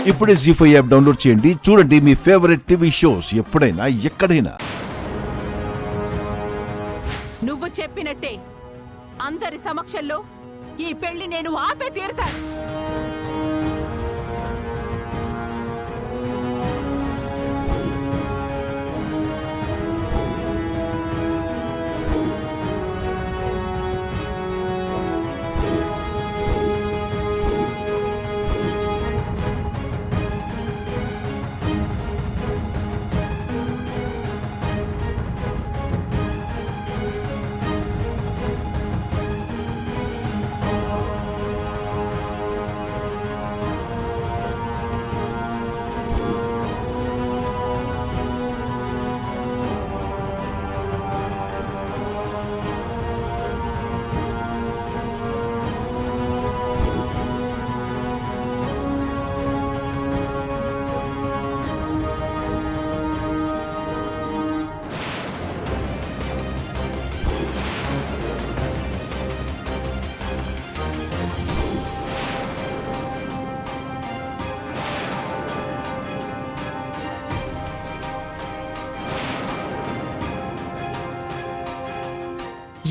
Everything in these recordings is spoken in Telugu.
ఇప్పుడే జీ5 యాప్ డౌన్లోడ్ చేయండి. చూడండి మీ ఫేవరెట్ టీవీ షోస్ ఎప్పుడైనా ఎక్కడైనా. నువ్వు చెప్పినట్టే అందరి సమక్షంలో ఈ పెళ్లి నేను ఆపే తీరుతాను.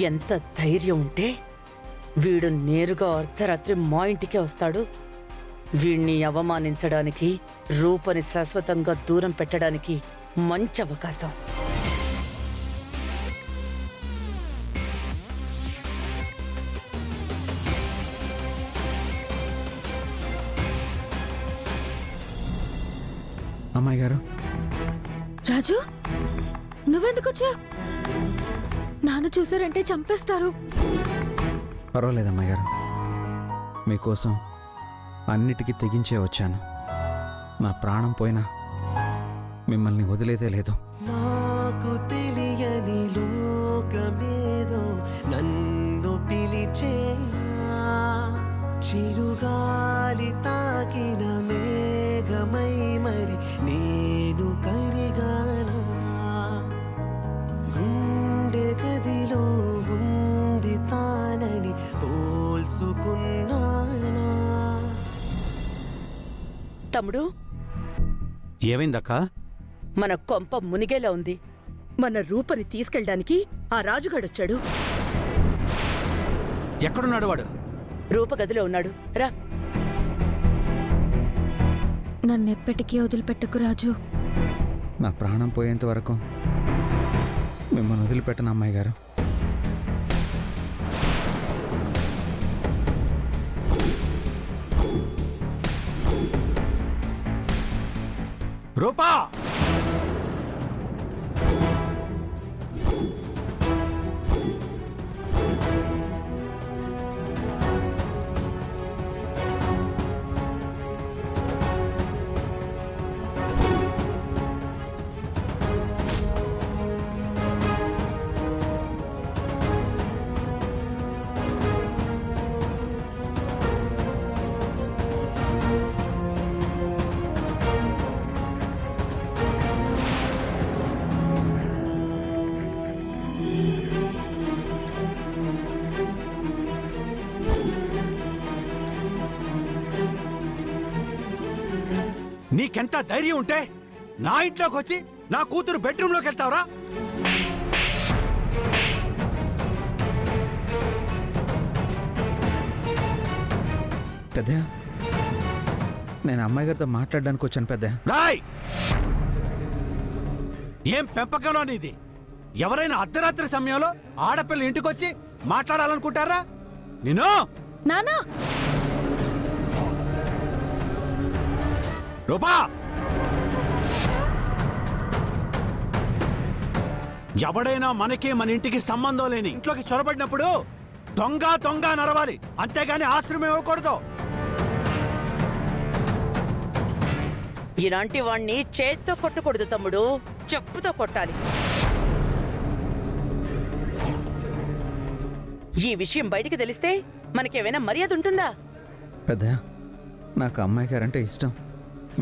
ఎంత ధైర్యం ఉంటే వీడు నేరుగా అర్ధరాత్రి మా ఇంటికే వస్తాడు. వీణ్ణి అవమానించడానికి, రూపని శాశ్వతంగా దూరం పెట్టడానికి మంచి అవకాశం. అమ్మాయి గారు. రాజు, నువ్వెందుకు వచ్చావు? నాన్న చూసారంటే చంపేస్తారు. పర్వాలేదు అమ్మాయి గారు, మీకోసం అన్నిటికీ తెగించే వచ్చాను. నా ప్రాణం పోయినా మిమ్మల్ని వదిలేదే లేదు. నాకు తెలియని లోకమేదో నన్ను పిలిచేనా, చిరుగాలి తాకిన మేఘమై మరి నేను కరిగానా, గుండె గదిలో ఉంది తానని పోల్చుకున్నానా. తమ్ముడు, ఏమైందక్కా? మన కొంప మునిగేలా ఉంది. మన రూపని తీసుకెళ్ళడానికి ఆ రాజుగాడొచ్చాడు. ఎక్కడున్నాడు వాడు? రూపగదిలో ఉన్నాడు, రా. నన్నెప్పటికీ వదిలిపెట్టకు రాజు. నా ప్రాణం పోయేంత వరకు మిమ్మల్ని వదిలిపెట్టను అమ్మాయి గారు. రూపా! నీకెంత ధైర్యం ఉంటే నా ఇంట్లోకి వచ్చి నా కూతురు బెడ్రూమ్లోకి వెళ్తావురా? పెద్దయ్య, నేను అమ్మాయి గారితో మాట్లాడడానికి వచ్చాను పెద్దయ్య. రాయ్! ఏం పెంపకంలో నీది? ఎవరైనా అర్ధరాత్రి సమయంలో ఆడపిల్ల ఇంటికొచ్చి మాట్లాడాలనుకుంటారా? నిన్ను నానా, రూపా! ఎవడైనా మనకి మన ఇంటికి సంబంధం లేని ఇంట్లోకి చొరబడినప్పుడు దొంగ దొంగ నరవాలి, అంతేగాని ఆశ్రమం ఇవ్వకూడదు. ఇలాంటి వాణ్ణి చేత్తో కొట్టకూడదు తమ్ముడు, చెప్పుతో కొట్టాలి. ఈ విషయం బయటికి తెలిస్తే మనకేమైనా మర్యాద ఉంటుందా? పెద్దయ్య, నాకు అమ్మాయి గారంటే ఇష్టం,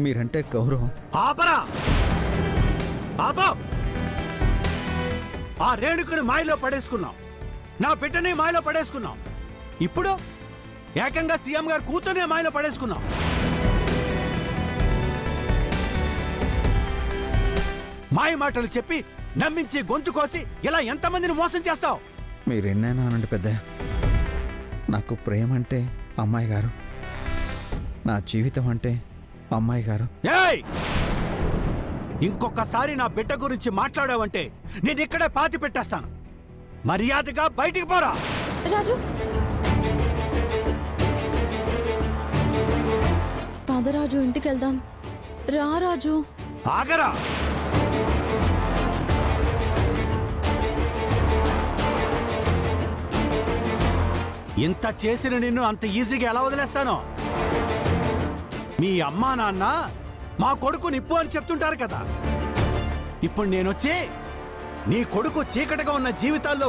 మీరంటే గౌరవం. ఆపరా! ఆపా! ఆ రేణుకుని మాయలో పడేసుకున్నాం, నా బిడ్డని మాయలో పడేసుకున్నాం, ఇప్పుడు ఏకంగా సీఎం గారు కూతుర్నే మాయలో పడేసుకున్నాం. మాయ మాటలు చెప్పి నమ్మించి గొంతు కోసి ఇలా ఎంతమందిని మోసం చేస్తావు? మీరెన్నైనా అనండి పెద్దయ్య, నాకు ప్రేమ అంటే అమ్మాయి గారు, నా జీవితం అంటే అమ్మాయి గారు. ఏయ్! ఇంకొకసారి నా బిడ్డ గురించి మాట్లాడావంటే నేను ఇక్కడే పాతి పెట్టేస్తాను. మర్యాదగా బయటికి పోరా. రాజు పద రాజు, ఇంటికి వెళ్దాం. రా రాజు. ఆగరా. ఇంత చేసిన నిన్ను అంత ఈజీగా ఎలా వదిలేస్తాను? మీ అమ్మా నాన్న మా కొడుకు నిప్పు అని చెప్తుంటారు కదా. ఇప్పుడు నేనొచ్చి నీ కొడుకు చీకటిగా ఉన్న జీవితాల్లో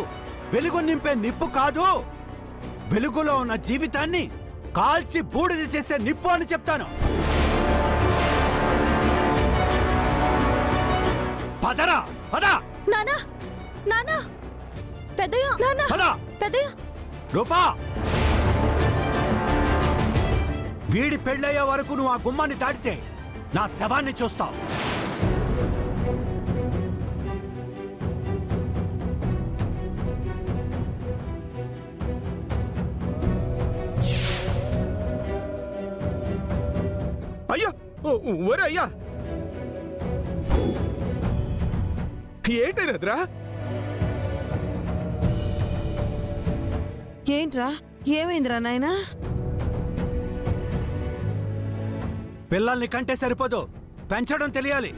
వెలుగు నింపే నిప్పు కాదు, వెలుగులో ఉన్న జీవితాన్ని కాల్చి బూడిద చేసే నిప్పు అని చెప్తాను. పదరా పద. నానా నానా పెద్దయ్య, నానా పద. పెద్దయ్య. రూపా, వీడి పెళ్ళయ్యే వరకు నువ్వు ఆ గుమ్మాన్ని దాటితే నా శవాన్ని చూస్తావు. అయ్యా, ఒరే అయ్యా, ఏంటైనదిరా? ఏంట్రా, ఏమైందిరా నాయనా? పిల్లల్ని కంటే సరిపోదు, పెంచడం తెలియాలి.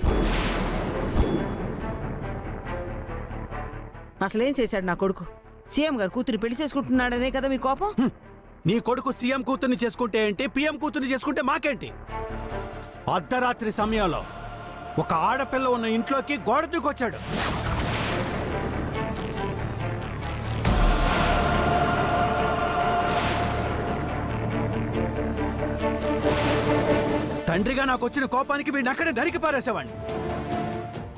అసలేం చేశాడు నా కొడుకు? సీఎం గారు కూతురు పెళ్లి చేసుకుంటున్నాడనే కదా మీ కోపం? నీ కొడుకు సీఎం కూతుర్ని చేసుకుంటే ఏంటి, పిఎం కూతుర్ని చేసుకుంటే మాకేంటి? అర్ధరాత్రి సమయంలో ఒక ఆడపిల్ల ఉన్న ఇంట్లోకి గోడ దూకొచ్చాడు. తండ్రిగా నాకు వచ్చిన కోపానికి వీడిని అక్కడే నరికి పారేసేవాడిని.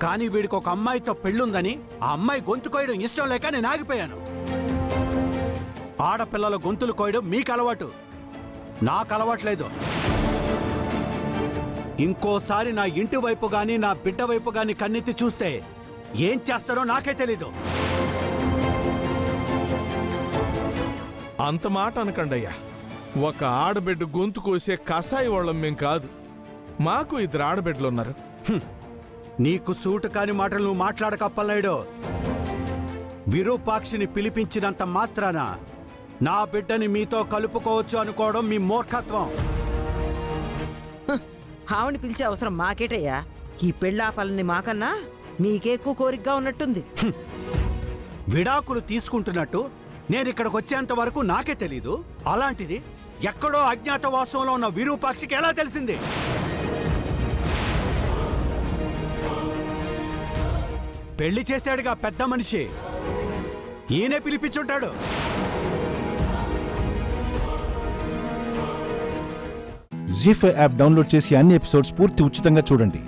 కానీ వీడికి ఒక అమ్మాయితో పెళ్ళుందని ఆ అమ్మాయి గొంతు కోయడం ఇష్టం లేక నేను ఆగిపోయాను. ఆడపిల్లల గొంతులు కోయడం మీకు అలవాటు, నాకు అలవాట్లేదు. ఇంకోసారి నా ఇంటి వైపు గాని నా బిడ్డ వైపు గాని కన్నెత్తి చూస్తే ఏం చేస్తారో నాకే తెలీదు. అంత మాట అనకండి అయ్యా. ఒక ఆడబిడ్డ గొంతు కోసే కసాయి వాళ్ళం మేం కాదు. మాకు 2 ఆడబిడ్డలున్నారు. నీకు సూటు కాని మాటలు నువ్వు మాట్లాడకప్పలనాయుడు. విరూపాక్షిని పిలిపించినంత మాత్రాన నా బిడ్డని మీతో కలుపుకోవచ్చు అనుకోవడం మీ మూర్ఖత్వం. ఆవిని పిలిచే అవసరం మాకేటయ్యా? ఈ పెళ్ళాపాలని మాకన్నా నీకే ఎక్కువ కోరికగా ఉన్నట్టుంది. విడాకులు తీసుకుంటున్నట్టు నేను ఇక్కడికి వచ్చేంత వరకు నాకే తెలీదు. అలాంటిది ఎక్కడో అజ్ఞాతవాసంలో ఉన్న విరూపాక్షికి ఎలా తెలిసింది? పెళ్లి చేశాడుగా పెద్ద మనిషి, ఈయనే పిలిపించుంటాడు. జీ5 యాప్ డౌన్లోడ్ చేసి అన్ని ఎపిసోడ్స్ పూర్తి ఉచితంగా చూడండి.